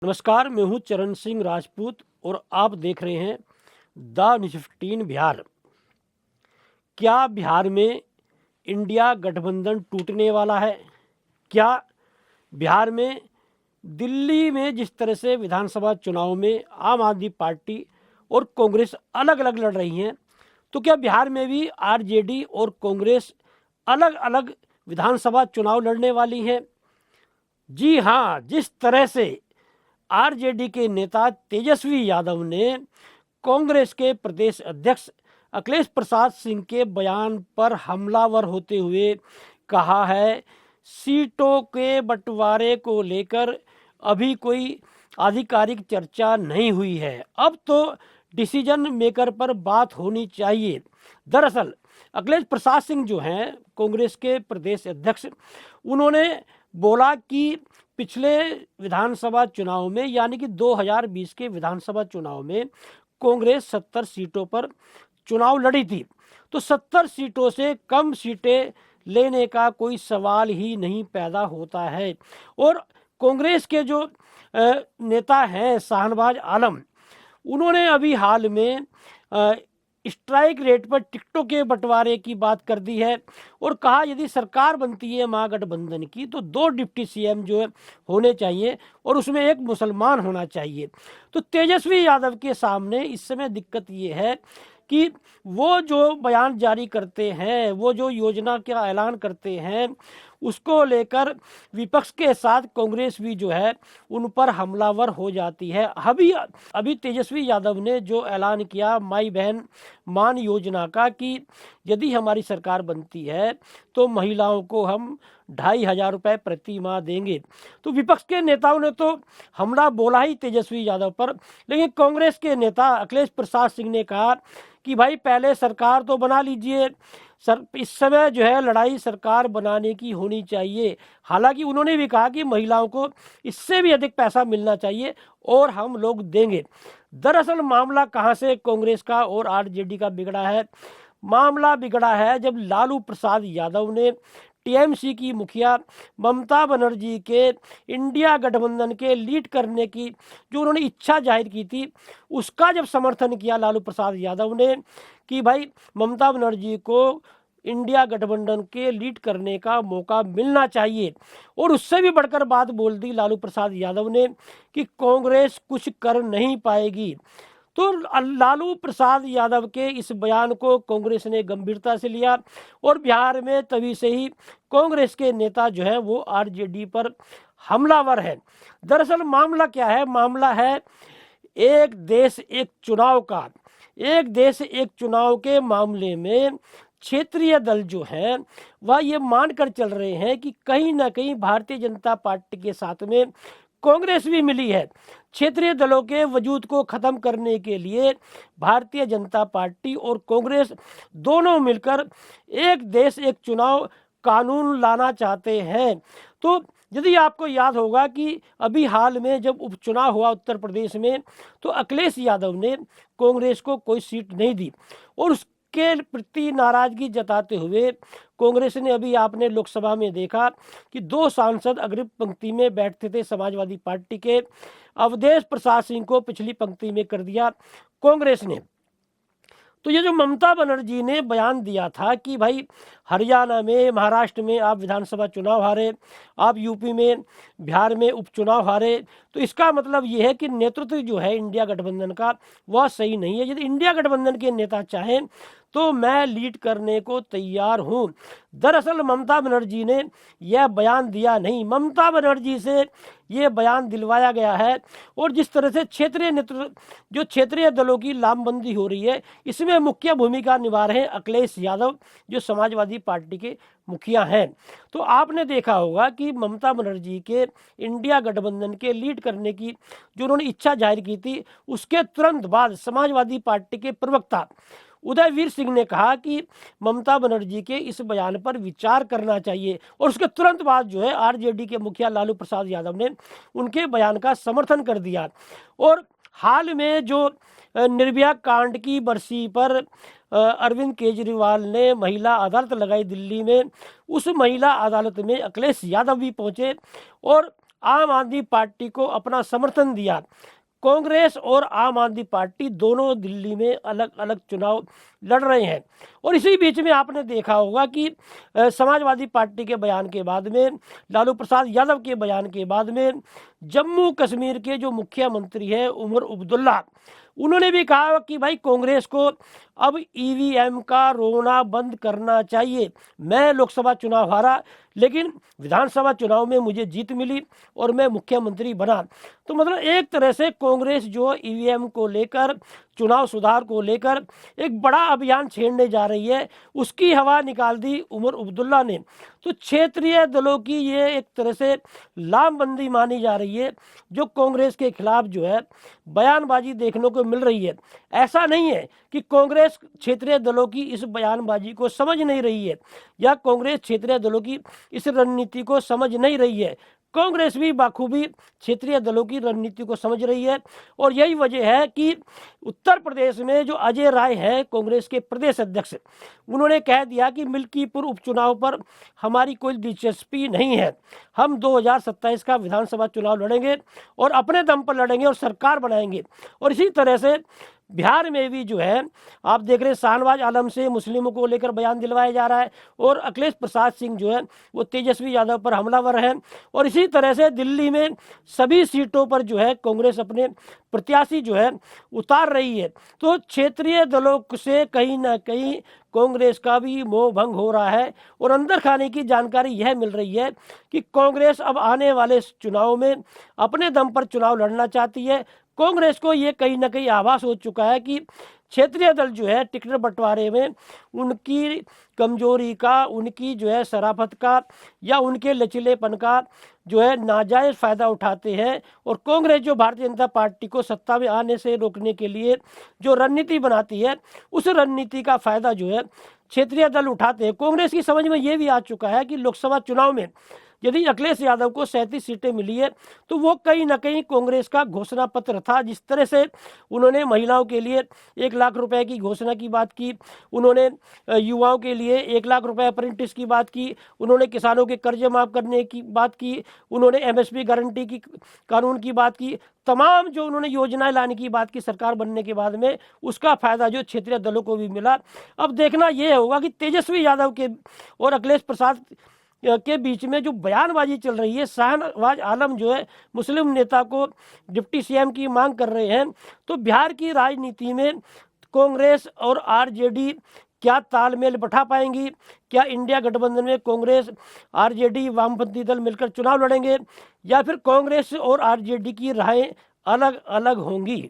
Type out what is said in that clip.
नमस्कार, मैं हूं चरण सिंह राजपूत और आप देख रहे हैं द न्यूज़ 15 बिहार। क्या बिहार में इंडिया गठबंधन टूटने वाला है? क्या बिहार में दिल्ली में जिस तरह से विधानसभा चुनाव में आम आदमी पार्टी और कांग्रेस अलग अलग लड़ रही हैं, तो क्या बिहार में भी आरजेडी और कांग्रेस अलग अलग विधानसभा चुनाव लड़ने वाली हैं? जी हाँ, जिस तरह से आरजेडी के नेता तेजस्वी यादव ने कांग्रेस के प्रदेश अध्यक्ष अखिलेश प्रसाद सिंह के बयान पर हमलावर होते हुए कहा है, सीटों के बंटवारे को लेकर अभी कोई आधिकारिक चर्चा नहीं हुई है, अब तो डिसीजन मेकर पर बात होनी चाहिए। दरअसल अखिलेश प्रसाद सिंह जो हैं कांग्रेस के प्रदेश अध्यक्ष, उन्होंने बोला कि पिछले विधानसभा चुनाव में यानी कि 2020 के विधानसभा चुनाव में कांग्रेस 70 सीटों पर चुनाव लड़ी थी, तो 70 सीटों से कम सीटें लेने का कोई सवाल ही नहीं पैदा होता है। और कांग्रेस के जो नेता हैं शाहनवाज आलम, उन्होंने अभी हाल में स्ट्राइक रेट पर टिकटों के बंटवारे की बात कर दी है और कहा यदि सरकार बनती है महागठबंधन की तो 2 डिप्टी सीएम जो है होने चाहिए और उसमें एक मुसलमान होना चाहिए। तो तेजस्वी यादव के सामने इस समय दिक्कत ये है कि वो जो बयान जारी करते हैं, वो जो योजना का ऐलान करते हैं, उसको लेकर विपक्ष के साथ कांग्रेस भी जो है उन पर हमलावर हो जाती है। अभी तेजस्वी यादव ने जो ऐलान किया माई बहन मान योजना का कि यदि हमारी सरकार बनती है तो महिलाओं को हम 2,500 रुपये प्रति माह देंगे, तो विपक्ष के नेताओं ने तो हमला बोला ही तेजस्वी यादव पर, लेकिन कांग्रेस के नेता अखिलेश प्रसाद सिंह ने कहा कि भाई पहले सरकार तो बना लीजिए, इस समय जो है लड़ाई सरकार बनाने की होनी चाहिए। हालांकि उन्होंने भी कहा कि महिलाओं को इससे भी अधिक पैसा मिलना चाहिए और हम लोग देंगे। दरअसल मामला कहां से कांग्रेस का और आरजेडी का बिगड़ा है? मामला बिगड़ा है जब लालू प्रसाद यादव ने टीएमसी की मुखिया ममता बनर्जी के इंडिया गठबंधन के लीड करने की जो उन्होंने इच्छा जाहिर की थी, उसका जब समर्थन किया लालू प्रसाद यादव ने कि भाई ममता बनर्जी को इंडिया गठबंधन के लीड करने का मौका मिलना चाहिए, और उससे भी बढ़कर बात बोल दी लालू प्रसाद यादव ने कि कांग्रेस कुछ कर नहीं पाएगी। तो लालू प्रसाद यादव के इस बयान को कांग्रेस ने गंभीरता से लिया और बिहार में तभी से ही कांग्रेस के नेता जो है वो आरजेडी पर हमलावर है। दरअसल मामला क्या है? मामला है एक देश एक चुनाव का। एक देश एक चुनाव के मामले में क्षेत्रीय दल जो है वह ये मानकर चल रहे हैं कि कहीं ना कहीं भारतीय जनता पार्टी के साथ में कांग्रेस भी मिली है। क्षेत्रीय दलों के वजूद को खत्म करने के लिए भारतीय जनता पार्टी और कांग्रेस दोनों मिलकर एक देश एक चुनाव कानून लाना चाहते हैं। तो यदि आपको याद होगा कि अभी हाल में जब उपचुनाव हुआ उत्तर प्रदेश में, तो अखिलेश यादव ने कांग्रेस को कोई सीट नहीं दी और के प्रति नाराजगी जताते हुए कांग्रेस ने अभी आपने लोकसभा में देखा कि 2 सांसद अग्रिम पंक्ति में बैठते थे समाजवादी पार्टी के, अवधेश प्रसाद सिंह को पिछली पंक्ति में कर दिया कांग्रेस ने। तो ये जो ममता बनर्जी ने बयान दिया था कि भाई हरियाणा में, महाराष्ट्र में आप विधानसभा चुनाव हारे, आप यूपी में, बिहार में उपचुनाव हारे, तो इसका मतलब ये है कि नेतृत्व जो है इंडिया गठबंधन का वह सही नहीं है। यदि इंडिया गठबंधन के नेता चाहें तो मैं लीड करने को तैयार हूं। दरअसल ममता बनर्जी ने यह बयान दिया नहीं, ममता बनर्जी से ये बयान दिलवाया गया है। और जिस तरह से क्षेत्रीय नेतृत्व जो क्षेत्रीय दलों की लामबंदी हो रही है, इसमें मुख्य भूमिका निभा रहे हैं अखिलेश यादव जो समाजवादी पार्टी के मुखिया हैं। तो आपने देखा होगा कि ममता बनर्जी के इंडिया गठबंधन के लीड करने की जो उन्होंने इच्छा जाहिर की थी, उसके तुरंत बाद समाजवादी पार्टी के प्रवक्ता उदयवीर सिंह ने कहा कि ममता बनर्जी के इस बयान पर विचार करना चाहिए, और उसके तुरंत बाद जो है आरजेडी के मुखिया लालू प्रसाद यादव ने उनके बयान का समर्थन कर दिया। और हाल में जो निर्भया कांड की बरसी पर अरविंद केजरीवाल ने महिला अदालत लगाई दिल्ली में, उस महिला अदालत में अखिलेश यादव भी पहुंचे और आम आदमी पार्टी को अपना समर्थन दिया। कांग्रेस और आम आदमी पार्टी दोनों दिल्ली में अलग अलग चुनाव लड़ रहे हैं। और इसी बीच में आपने देखा होगा कि समाजवादी पार्टी के बयान के बाद में, लालू प्रसाद यादव के बयान के बाद में, जम्मू कश्मीर के जो मुख्यमंत्री हैं उमर अब्दुल्ला, उन्होंने भी कहा कि भाई कांग्रेस को अब ईवीएम का रोना बंद करना चाहिए। मैं लोकसभा चुनाव हारा, लेकिन विधानसभा चुनाव में मुझे जीत मिली और मैं मुख्यमंत्री बना। तो मतलब एक तरह से कांग्रेस जो ईवीएम को लेकर, चुनाव सुधार को लेकर एक बड़ा अभियान छेड़ने जा रही है, उसकी हवा निकाल दी उमर अब्दुल्ला ने। तो क्षेत्रीय दलों की ये एक तरह से लामबंदी मानी जा रही है, जो कांग्रेस के खिलाफ जो है बयानबाजी देखने को मिल रही है। ऐसा नहीं है कि कांग्रेस क्षेत्रीय दलों की इस बयानबाजी को समझ नहीं रही है, या कांग्रेस क्षेत्रीय दलों की इस रणनीति को समझ नहीं रही है। कांग्रेस भी बाखूबी क्षेत्रीय दलों की रणनीति को समझ रही है। और यही वजह है कि उत्तर प्रदेश में जो अजय राय है, कांग्रेस के प्रदेश अध्यक्ष, उन्होंने कह दिया कि मिल्कीपुर उपचुनाव पर हमारी कोई दिलचस्पी नहीं है। हम 2027 का विधानसभा चुनाव लड़ेंगे और अपने दम पर लड़ेंगे और सरकार बनाएंगे। और इसी तरह से बिहार में भी जो है आप देख रहे हैं, शाहनवाज आलम से मुस्लिमों को लेकर बयान दिलवाया जा रहा है, और अखिलेश प्रसाद सिंह जो है वो तेजस्वी यादव पर हमलावर हैं। और इसी तरह से दिल्ली में सभी सीटों पर जो है कांग्रेस अपने प्रत्याशी जो है उतार रही है। तो क्षेत्रीय दलों से कहीं ना कहीं कांग्रेस का भी मोह भंग हो रहा है। और अंदर खाने की जानकारी यह मिल रही है कि कांग्रेस अब आने वाले चुनाव में अपने दम पर चुनाव लड़ना चाहती है। कांग्रेस को ये कहीं ना कहीं आभास हो चुका है कि क्षेत्रीय दल जो है टिकट बंटवारे में उनकी कमजोरी का, उनकी जो है शराफत का, या उनके लचीलेपन का जो है नाजायज फायदा उठाते हैं। और कांग्रेस जो भारतीय जनता पार्टी को सत्ता में आने से रोकने के लिए जो रणनीति बनाती है, उस रणनीति का फायदा जो है क्षेत्रीय दल उठाते हैं। कांग्रेस की समझ में ये भी आ चुका है कि लोकसभा चुनाव में यदि अखिलेश यादव को 37 सीटें मिली है, तो वो कहीं ना कहीं कांग्रेस का घोषणा पत्र था। जिस तरह से उन्होंने महिलाओं के लिए 1 लाख रुपए की घोषणा की बात की, उन्होंने युवाओं के लिए 1 लाख रुपए अप्रेंटिस की बात की, उन्होंने किसानों के कर्जे माफ करने की बात की, उन्होंने एमएसपी गारंटी की कानून की बात की, तमाम जो उन्होंने योजनाएं लाने की बात की सरकार बनने के बाद में, उसका फायदा जो क्षेत्रीय दलों को भी मिला। अब देखना यह होगा कि तेजस्वी यादव के और अखिलेश प्रसाद के बीच में जो बयानबाजी चल रही है, शाहनवाज आलम जो है मुस्लिम नेता को डिप्टी सीएम की मांग कर रहे हैं। तो बिहार की राजनीति में कांग्रेस और आरजेडी क्या तालमेल बैठा पाएंगी? क्या इंडिया गठबंधन में कांग्रेस, आरजेडी, वामपंथी दल मिलकर चुनाव लड़ेंगे, या फिर कांग्रेस और आरजेडी की राहें अलग अलग होंगी?